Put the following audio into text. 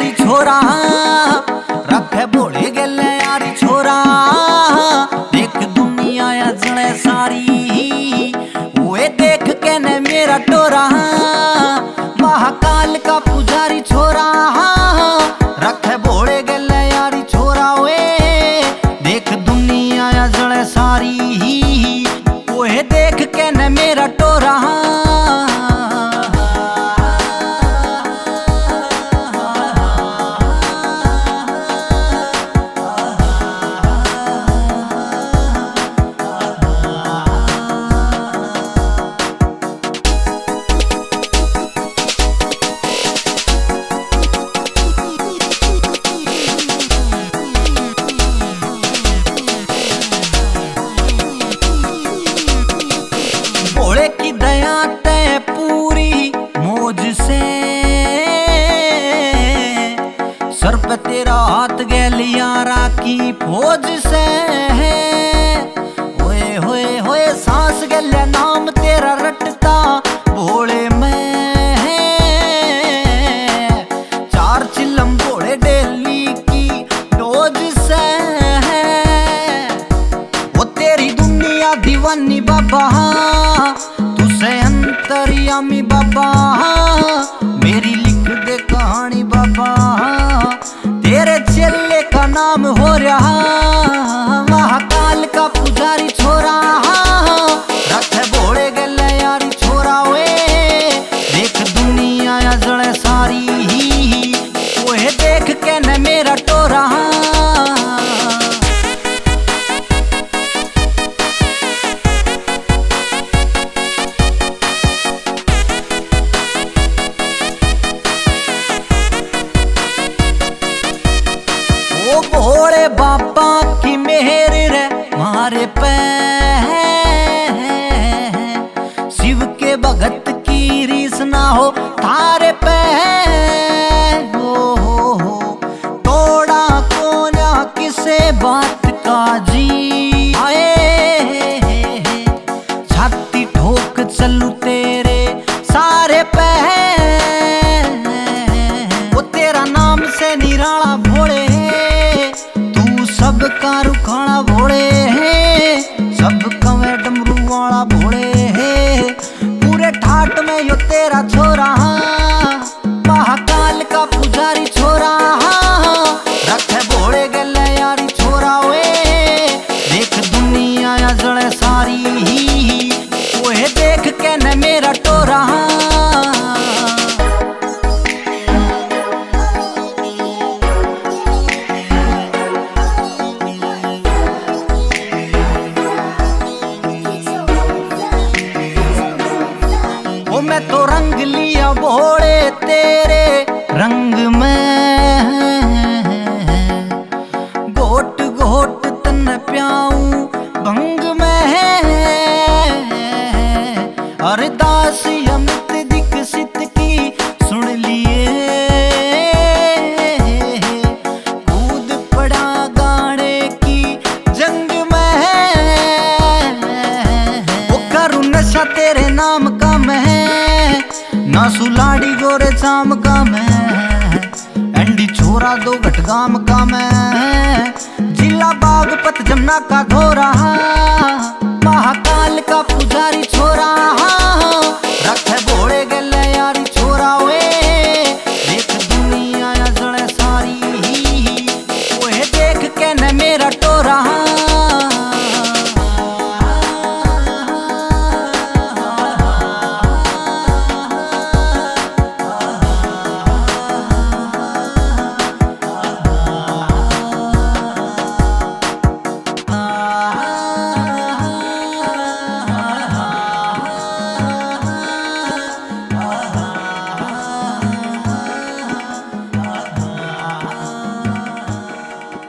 यारी छोरा रखे भोले गेले यारी छोरा देख दुनिया या जड़े सारी वे देख के ने मेरा टोरा महाकाल का पुजारी छोरा रखे भोले गेले यारी छोरा वे देख दुनिया या जड़े सारी वे देख के ने मेरा टोरा भोले की दया ते पूरी मौज से सर पे तेरा हाथ गलियारा की फौज से होए होए होए सांस गले नाम तेरा रटता भोले में चार चिलम भोले डेली की डोज से वो तेरी दुनिया दीवानी बाबा तुसे अंतर्यामी बाबा मेरी लिख दे कहानी बाबा तेरे चेले का नाम हो रहा महाकाल का पुजारी छोरा रखे भोले गले यारी छोरा वे देख दुनिया या जड़े सारी ओहे देख के न मेरा टोरा भोले बाबा की मेहर रे मारे पे शिव के भगत की रीस ना हो थारे पे हो तोड़ा कोना किसे बात का जी आए छाती ठोक चलू तेरे सारे पे वो तेरा नाम से निराला भोले सबका रुखाना भोले है सब कवे डमरू वाला भोले है पूरे ठाट में यो तेरा छोरा महाकाल का पुजारी छोरा रखे भोले गले यारी छोरा वे देख दुनिया या जड़े सारी ओहे देख के न मेरा टोरा मैं तो रंग लिया भोले तेरे रंग में घोट घोट तन प्याऊं भंग में अरदास अमित दीक्षित की सुन लिए कूद पड़ा गाने की जंग में वो करूं नशा तेरे नाम का मैं ना सुलाड़ी गोरे शाम का मैं एंडी छोरा दो घटगाम का मैं जिला बागपत जमुना का धोरा